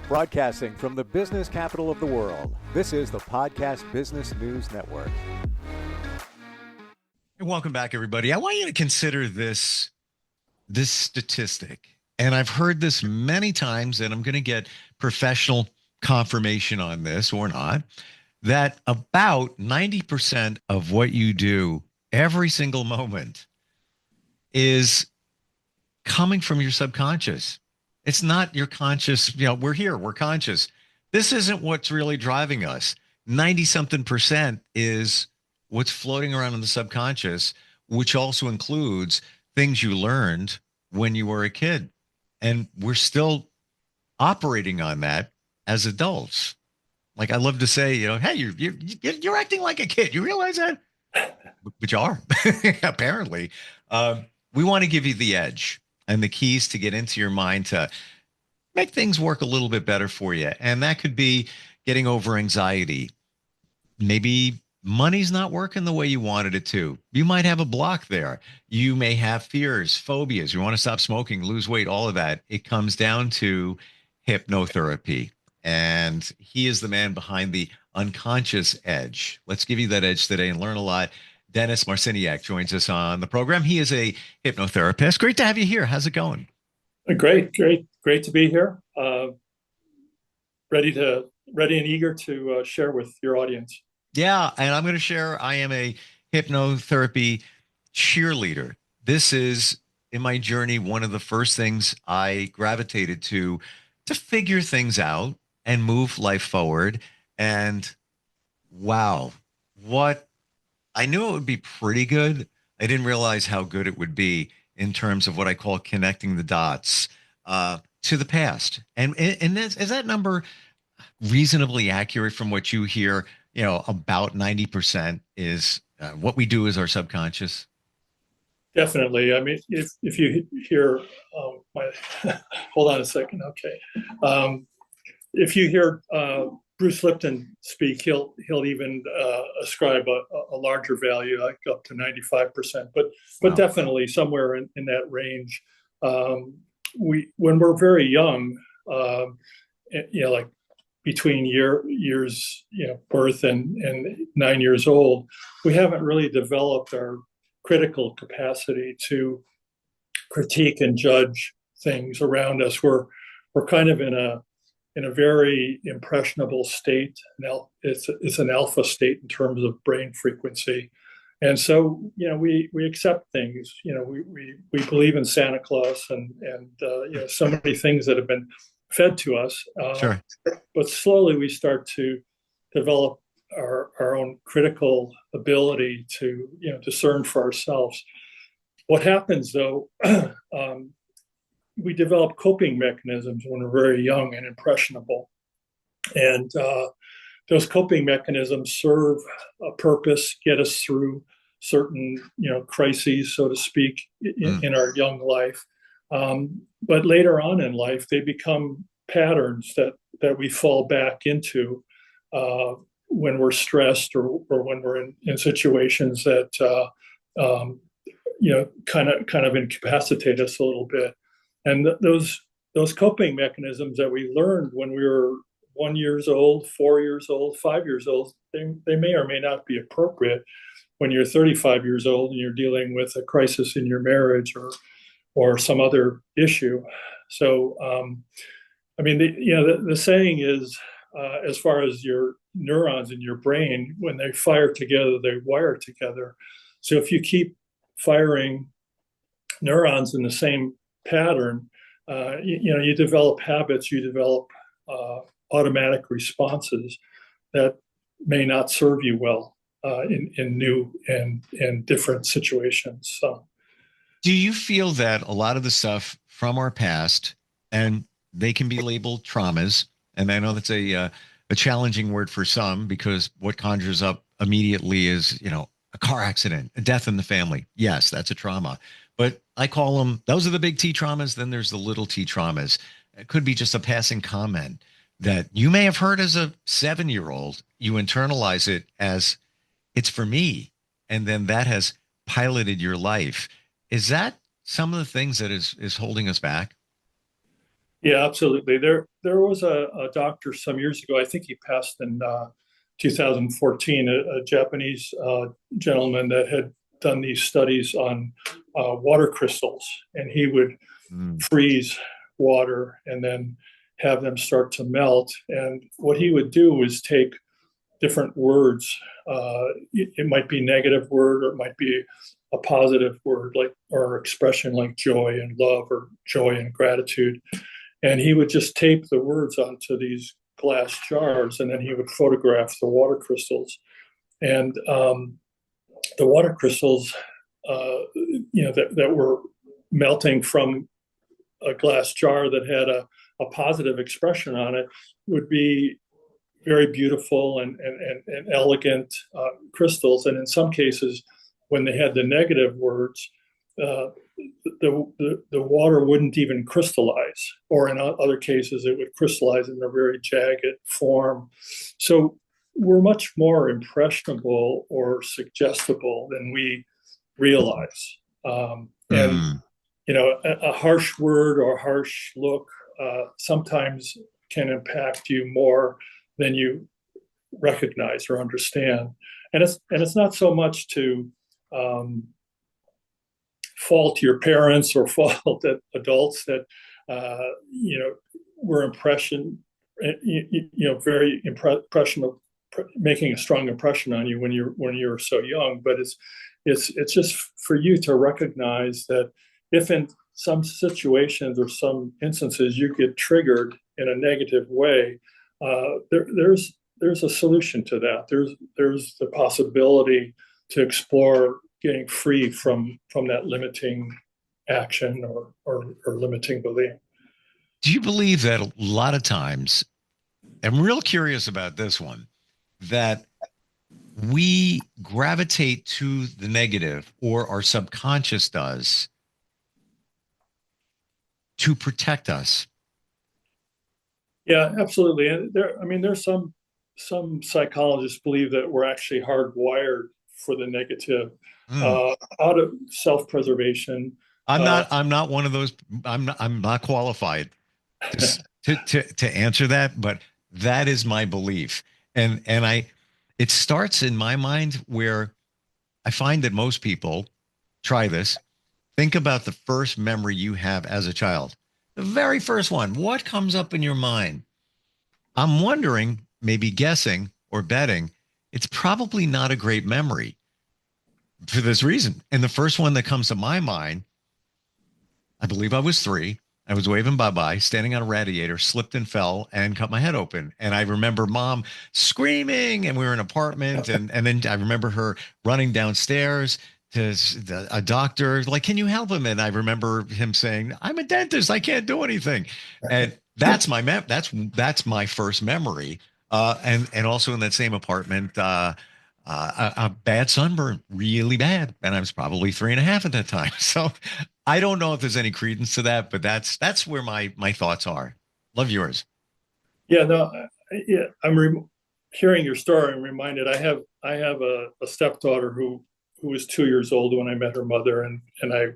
Broadcasting from the business capital of the world, this is the Podcast Business News Network. And welcome back, everybody. I want you to consider this statistic. And I've heard this many times, and I'm going to get professional confirmation on this or not, that about 90% of what you do every single moment is coming from your subconscious. It's not your conscious, we're here, we're conscious. This isn't what's really driving us. 90 something percent is what's floating around in the subconscious, which also includes things you learned when you were a kid. And we're still operating on that as adults. Like I love to say, hey, you're acting like a kid. You realize that? But you are, apparently. We want to give you the edge and the keys to get into your mind to make things work a little bit better for you. And that could be getting over anxiety. Maybe money's not working the way you wanted it to. You might have a block there. You may have fears, phobias. You want to stop smoking, lose weight, all of that. It comes down to hypnotherapy. And he is the man behind the unconscious edge. Let's give you that edge today and learn a lot. Dennis Marciniak joins us on the program. He is a hypnotherapist. Great to have you here. How's it going? Great to be here. Ready and eager to share with your audience. Yeah, and I'm going to share. I am a hypnotherapy cheerleader. This is, in my journey, one of the first things I gravitated to figure things out and move life forward. And wow, I knew it would be pretty good. I didn't realize how good it would be in terms of what I call connecting the dots to the past. And is that number reasonably accurate from what you hear? About 90% is what we do is our subconscious. Definitely. I mean, if you hear hold on a second. Okay. If you hear Bruce Lipton speak, he'll even ascribe a larger value, like up to 95%, but Wow. Definitely somewhere in that range. When we're very young, like between years, birth and 9 years old, we haven't really developed our critical capacity to critique and judge things around us. We're kind of in a very impressionable state. Now it's an alpha state in terms of brain frequency. And so, we accept things, we believe in Santa Claus and so many things that have been fed to us. Sure. But slowly we start to develop our own critical ability to, discern for ourselves. What happens though, we develop coping mechanisms when we're very young and impressionable. And those coping mechanisms serve a purpose, get us through certain, crises, so to speak, in our young life. But later on in life, they become patterns that we fall back into when we're stressed or when we're in situations that, kind of incapacitate us a little bit. And those coping mechanisms that we learned when we were 1 year old, 4 years old, 5 years old, they may or may not be appropriate when you're 35 years old and you're dealing with a crisis in your marriage or some other issue. So, the saying is, as far as your neurons in your brain, when they fire together, they wire together. So if you keep firing neurons in the same pattern, you develop habits, you develop automatic responses that may not serve you well in new and different situations. So, Do you feel that a lot of the stuff from our past, and they can be labeled traumas, and I know that's a challenging word for some because what conjures up immediately is, a car accident, a death in the family. Yes, that's a trauma. But I call them, those are the big T traumas. Then there's the little T traumas. It could be just a passing comment that you may have heard as a 7-year-old. You internalize it as it's for me. And then that has piloted your life. Is that some of the things that is holding us back? Yeah, absolutely. There was a doctor some years ago. I think he passed in 2014. A Japanese gentleman that had done these studies on water crystals, and he would Mm. freeze water and then have them start to melt. And what he would do was take different words. It might be a negative word, or it might be a positive word, like or expression like joy and love, or joy and gratitude. And he would just tape the words onto these glass jars, and then he would photograph the water crystals. And the water crystals, that were melting from a glass jar that had a positive expression on it would be very beautiful and elegant crystals. And in some cases, when they had the negative words, uh, the water wouldn't even crystallize, or in other cases, it would crystallize in a very jagged form. So we're much more impressionable or suggestible than we realize. And Mm. a harsh word or harsh look sometimes can impact you more than you recognize or understand. And it's not so much to fault your parents or fault at adults that were very impressionable, making a strong impression on you when you're so young. But it's just for you to recognize that if in some situations or some instances you get triggered in a negative way, there's a solution to that. There's the possibility to explore getting free from that limiting action or limiting belief. Do you believe that a lot of times, I'm real curious about this one, that we gravitate to the negative, or our subconscious does, to protect us? Yeah, absolutely. And there's some psychologists believe that we're actually hardwired for the negative, Mm. out of self-preservation. Uh, I'm not one of those. I'm not qualified to answer that, but that is my belief. And it starts in my mind where I find that most people try this. Think about the first memory you have as a child. The very first one. What comes up in your mind? I'm wondering, maybe guessing or betting, it's probably not a great memory for this reason. And the first one that comes to my mind, I believe I was 3. I was waving bye bye, standing on a radiator, slipped and fell and cut my head open. And I remember mom screaming, and we were in an apartment. And then I remember her running downstairs to a doctor, like, can you help him? And I remember him saying, I'm a dentist. I can't do anything. And that's my first memory. And also in that same apartment, a bad sunburn, really bad. And I was probably 3.5 at that time. So I don't know if there's any credence to that, but that's where my thoughts are. Love yours. yeah, no, yeah, hearing your story. I'm reminded. I have a stepdaughter who was 2 years old when I met her mother, and I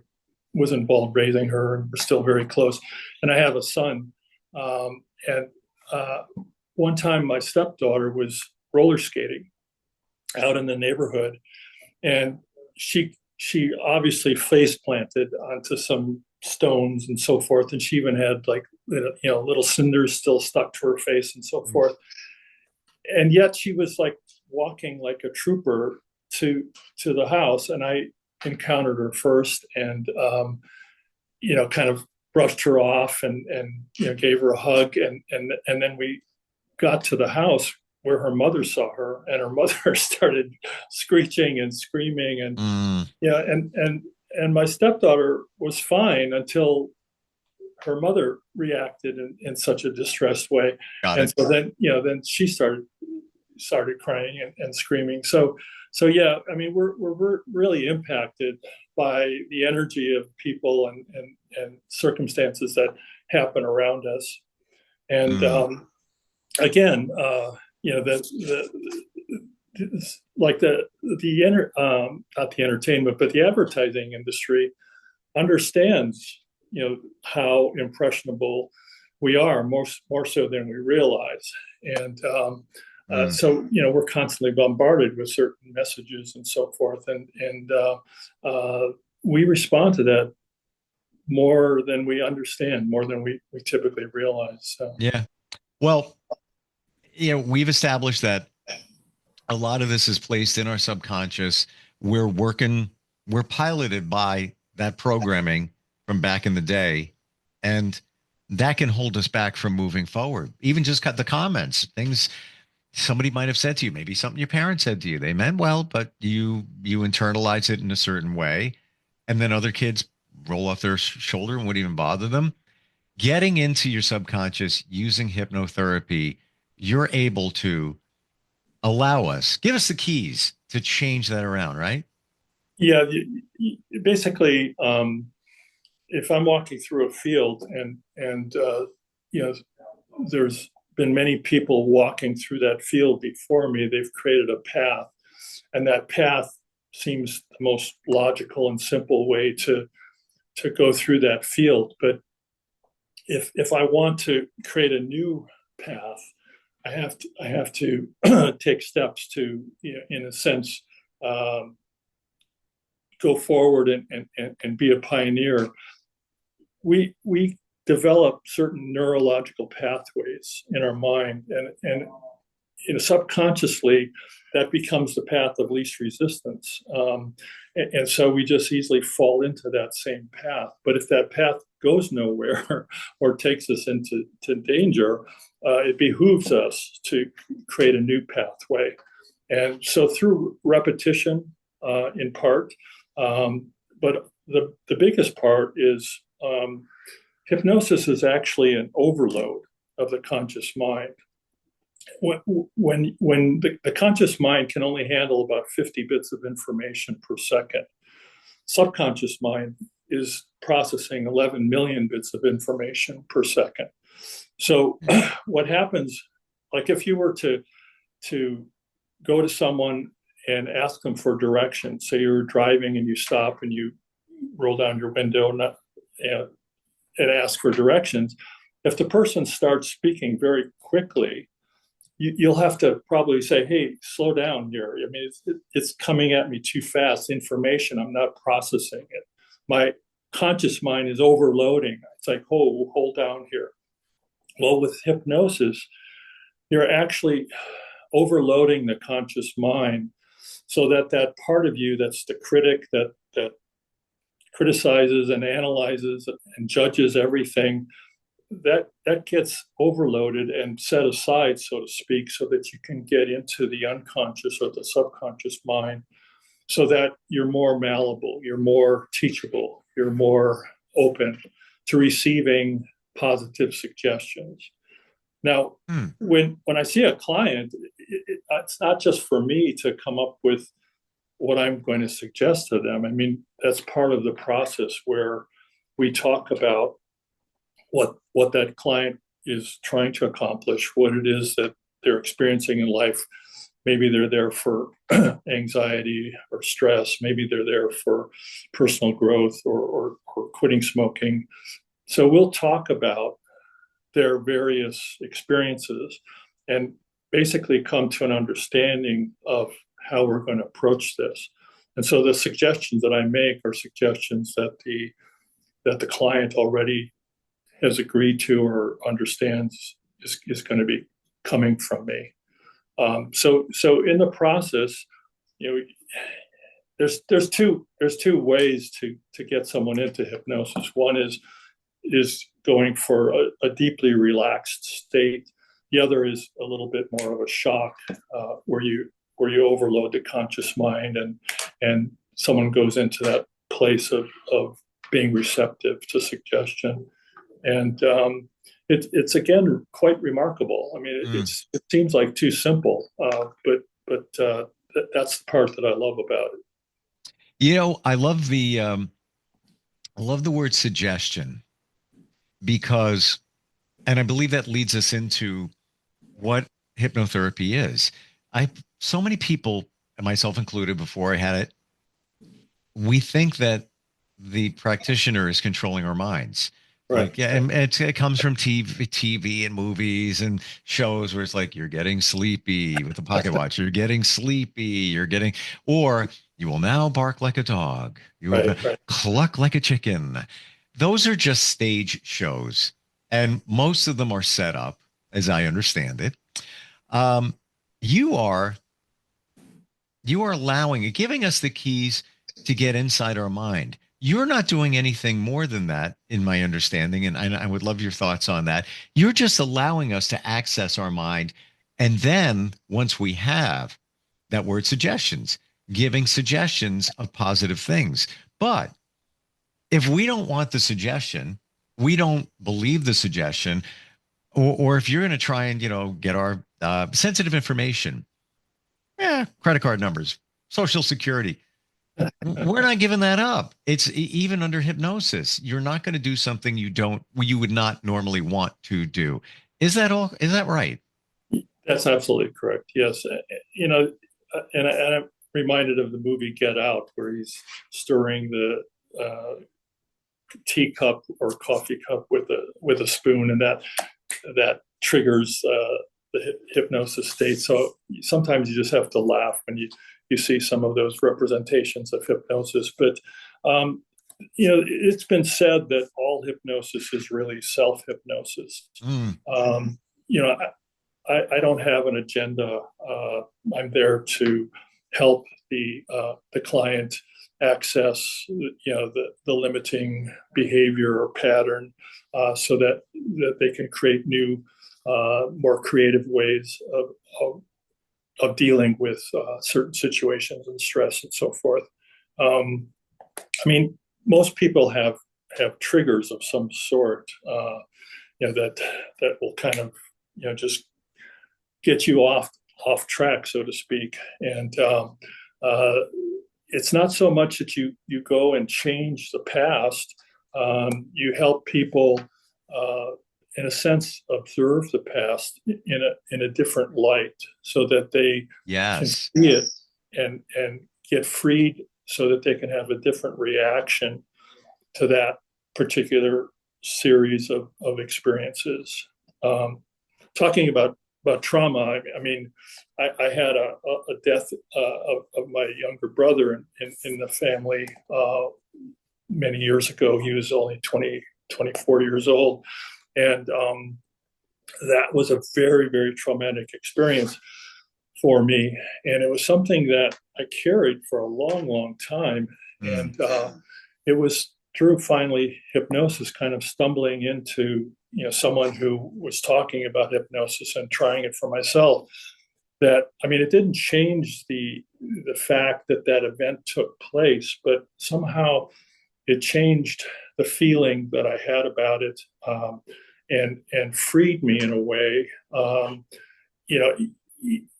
was involved raising her, and we're still very close. And I have a son, and one time my stepdaughter was roller skating out in the neighborhood, and she obviously face planted onto some stones and so forth, and she even had like little cinders still stuck to her face and so forth. And yet she was like walking like a trooper to the house, and I encountered her first, and kind of brushed her off, and gave her a hug, and then we got to the house where her mother saw her, and her mother started screeching and screaming, and Mm, and my stepdaughter was fine until her mother reacted in such a distressed way. got And it. so then she started crying and screaming. So yeah, I mean, we're really impacted by the energy of people and circumstances that happen around us. And Mm, again, like not the entertainment, but the advertising industry understands how impressionable we are more so than we realize. And Mm. so, we're constantly bombarded with certain messages and so forth. And we respond to that more than we understand, more than we typically realize. So, Yeah. Well, we've established that a lot of this is placed in our subconscious. We're piloted by that programming from back in the day. And that can hold us back from moving forward. Even just cut the comments, things somebody might have said to you, maybe something your parents said to you. They meant well, but you internalize it in a certain way. And then other kids roll off their shoulder and wouldn't even bother them. Getting into your subconscious using hypnotherapy, you're able to give us the keys to change that around, right? yeah, basically, if I'm walking through a field and you know, there's been many people walking through that field before me, they've created a path, and that path seems the most logical and simple way to go through that field. But if I want to create a new path, I have to take steps to, in a sense, um, go forward and be a pioneer. We develop certain neurological pathways in our mind, and subconsciously that becomes the path of least resistance. And so we just easily fall into that same path. But if that path goes nowhere or takes us into danger, it behooves us to create a new pathway. And so through repetition, in part, but the biggest part is, hypnosis is actually an overload of the conscious mind. When the conscious mind can only handle about 50 bits of information per second, subconscious mind is processing 11 million bits of information per second. So what happens, like if you were to go to someone and ask them for directions, say you're driving and you stop and you roll down your window and ask for directions, if the person starts speaking very quickly, you'll have to probably say, hey, slow down here. I mean, it's coming at me too fast. Information, I'm not processing it. My conscious mind is overloading. It's like, oh, hold down here. Well, with hypnosis, you're actually overloading the conscious mind so that part of you that's the critic that criticizes and analyzes and judges everything, that gets overloaded and set aside, so to speak, so that you can get into the unconscious or the subconscious mind, so that you're more malleable, you're more teachable, you're more open to receiving positive suggestions. Now, when I see a client, it's not just for me to come up with what I'm going to suggest to them. I mean, that's part of the process where we talk about what that client is trying to accomplish, what it is that they're experiencing in life. Maybe they're there for anxiety or stress. Maybe they're there for personal growth or quitting smoking. So we'll talk about their various experiences and basically come to an understanding of how we're going to approach this. And so the suggestions that I make are suggestions that the client already has agreed to or understands is going to be coming from me. So in the process, there's two ways to get someone into hypnosis. One is going for a deeply relaxed state. The other is a little bit more of a shock, where you overload the conscious mind and someone goes into that place of being receptive to suggestion. And it's again quite remarkable. I mean, it seems like too simple, but that's the part that I love about it. I love the word suggestion because, and I believe that leads us into what hypnotherapy is. So many people, myself included, before I had it, we think that the practitioner is controlling our minds. Right. Like, yeah, and it comes from TV and movies and shows where it's like you're getting sleepy with the pocket watch. You're getting sleepy. You're getting, or you will now bark like a dog. You will Right. Right. cluck like a chicken. Those are just stage shows, and most of them are set up, as I understand it. Um, you are allowing, giving us the keys to get inside our mind. You're not doing anything more than that, in my understanding. And I would love your thoughts on that. You're just allowing us to access our mind. And then once we have that word suggestions, giving suggestions of positive things. But if we don't want the suggestion, we don't believe the suggestion, or if you're going to try and, get our sensitive information, credit card numbers, social security. We're not giving that up. It's even under hypnosis. You're not going to do something you would not normally want to do. Is that all? Is that right? That's absolutely correct. Yes. And I'm reminded of the movie Get Out, where he's stirring the teacup or coffee cup with a spoon, and that triggers the hypnosis state. So sometimes you just have to laugh when you see some of those representations of hypnosis. But it's been said that all hypnosis is really self-hypnosis. Mm. You know, I don't have an agenda. I'm there to help the client access, the limiting behavior or pattern, so that they can create new, more creative ways of dealing with certain situations and stress and so forth. I mean, most people have triggers of some sort, that will kind of, just get you off track, so to speak. And it's not so much that you go and change the past. You help people, in a sense, observe the past in a different light, so that they can Yes. see it and get freed, so that they can have a different reaction to that particular series of experiences. Talking about trauma, I mean, I had a death of my younger brother in the family many years ago. He was only 24 years old. And that was a very, very traumatic experience for me. And it was something that I carried for a long, long time. Mm. And it was through finally hypnosis, kind of stumbling into someone who was talking about hypnosis and trying it for myself, that, I mean, it didn't change the fact that event took place, but somehow it changed the feeling that I had about it, and freed me in a way.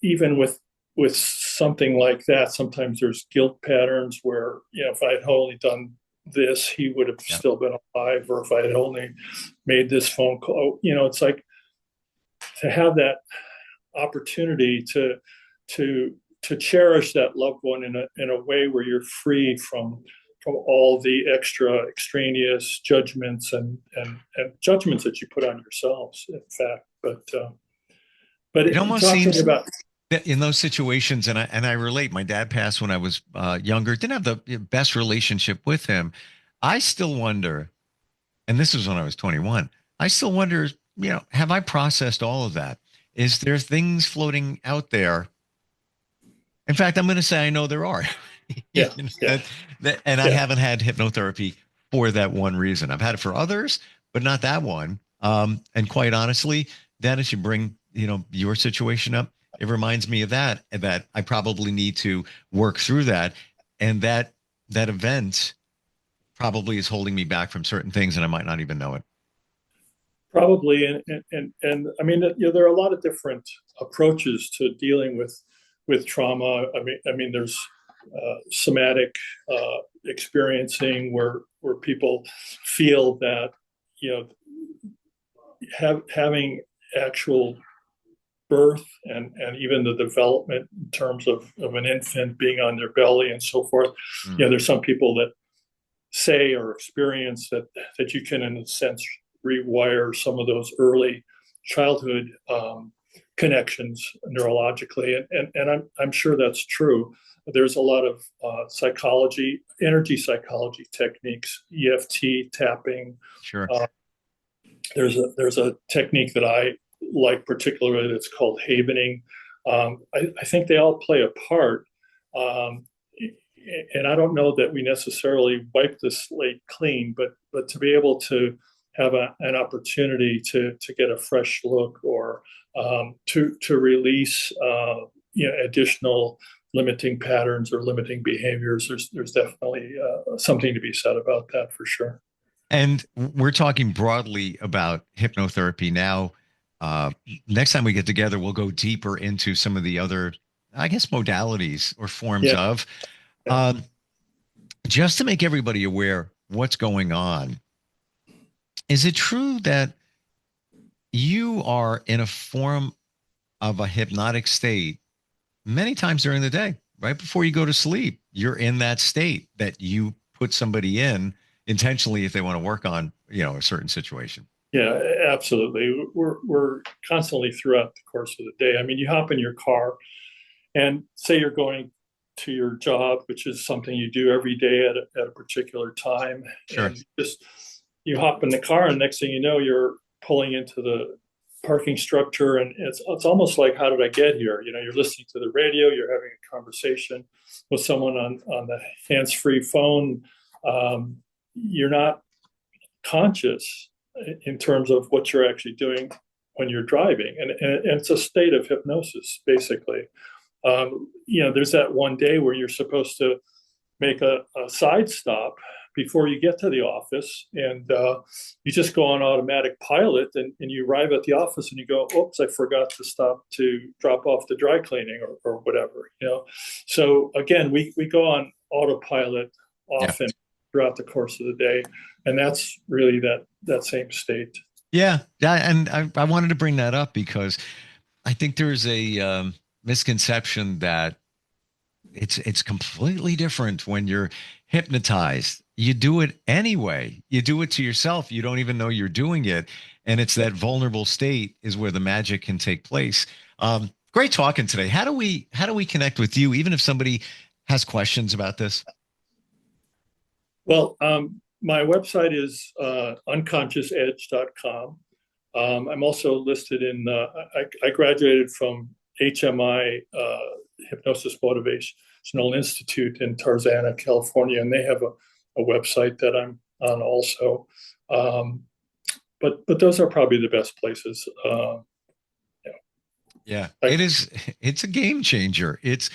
Even with something like that, sometimes there's guilt patterns where, if I had only done this, he would have still been alive, or if I had only made this phone call. It's like, to have that opportunity to cherish that loved one in a way where you're free from all the extra extraneous judgments and judgments that you put on yourselves, in fact. But It almost talking seems about, that in those situations, and I relate. My dad passed when I was younger. Didn't have the best relationship with him. I still wonder, and this was when I was 21. I still wonder, have I processed all of that? Is there things floating out there? In fact, I'm going to say I know there are. yeah, yeah, And I yeah. haven't had hypnotherapy for that one reason. I've had it for others, but not that one. And quite honestly, Dennis, you bring your situation up. It reminds me of that I probably need to work through that, and that event probably is holding me back from certain things, and I might not even know it. Probably. And I mean, there are a lot of different approaches to dealing with trauma. I mean, there's somatic experiencing, where people feel that, having actual birth and even the development in terms of an infant being on their belly and so forth. Mm. There's some people that say or experience that you can, in a sense, rewire some of those early childhood connections neurologically, and I'm sure that's true. There's a lot of psychology, energy psychology techniques, EFT tapping. Sure. There's a technique that I like particularly that's called havening. I think they all play a part. And I don't know that we necessarily wipe the slate clean, but to be able to have an opportunity to get a fresh look, or to release additional limiting patterns or limiting behaviors, there's definitely something to be said about that for sure. And we're talking broadly about hypnotherapy now. Next time we get together, we'll go deeper into some of the other, I guess, modalities or forms of. Just to make everybody aware what's going on, is it true that you are in a form of a hypnotic state many times during the day, right before you go to sleep? You're in that state that you put somebody in intentionally if they want to work on, a certain situation. Yeah, absolutely. We're constantly throughout the course of the day. I mean, you hop in your car and say you're going to your job, which is something you do every day at a particular time. Sure. And you hop in the car, and next thing you know, you're pulling into the parking structure, and it's almost like, how did I get here? You're listening to the radio, you're having a conversation with someone on the hands-free phone. You're not conscious in terms of what you're actually doing when you're driving, and it's a state of hypnosis, basically. There's that one day where you're supposed to make a side stop before you get to the office, and you just go on automatic pilot, and you arrive at the office and you go, oops, I forgot to stop to drop off the dry cleaning or whatever. So again, we go on autopilot often throughout the course of the day, and that's really that same state. Yeah, and I wanted to bring that up because I think there's a misconception that it's completely different when you're hypnotized. You do it anyway. You do it to yourself. You don't even know you're doing it. And it's that vulnerable state is where the magic can take place. Great talking today. How do we connect with you, even if somebody has questions about this? Well, my website is unconsciousedge.com. I'm also listed in, I graduated from HMI, Hypnosis Motivational Institute in Tarzana, California, and they have a website that I'm on also. But those are probably the best places. It's a game changer. It's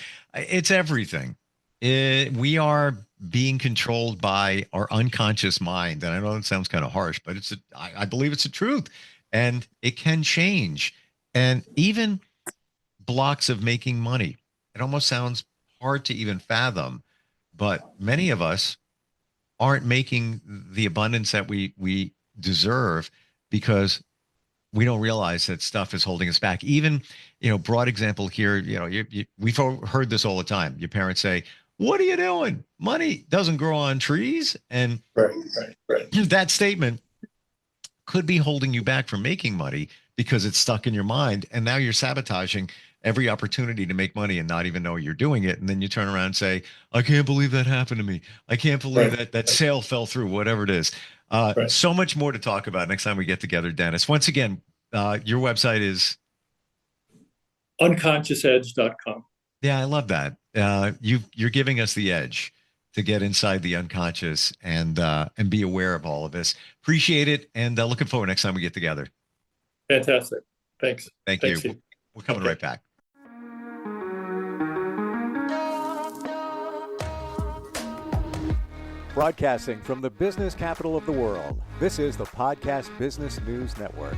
everything. We are being controlled by our unconscious mind. And I know it sounds kind of harsh, but I believe it's the truth, and it can change. And even blocks of making money, it almost sounds hard to even fathom, but many of us aren't making the abundance that we deserve because we don't realize that stuff is holding us back. Even, broad example here, we've heard this all the time. Your parents say, what are you doing? Money doesn't grow on trees. And right. That statement could be holding you back from making money because it's stuck in your mind. And now you're sabotaging every opportunity to make money and not even know you're doing it. And then you turn around and say, I can't believe that happened to me. I can't believe that sale fell through, whatever it is. So much more to talk about next time we get together, Dennis. Once again, your website is unconsciousedge.com. Yeah, I love that. You're giving us the edge to get inside the unconscious and be aware of all of this. Appreciate it, and looking forward next time we get together. Fantastic. Thanks. Thank you. We're coming right back. Broadcasting from the business capital of the world, this is the Podcast Business News Network.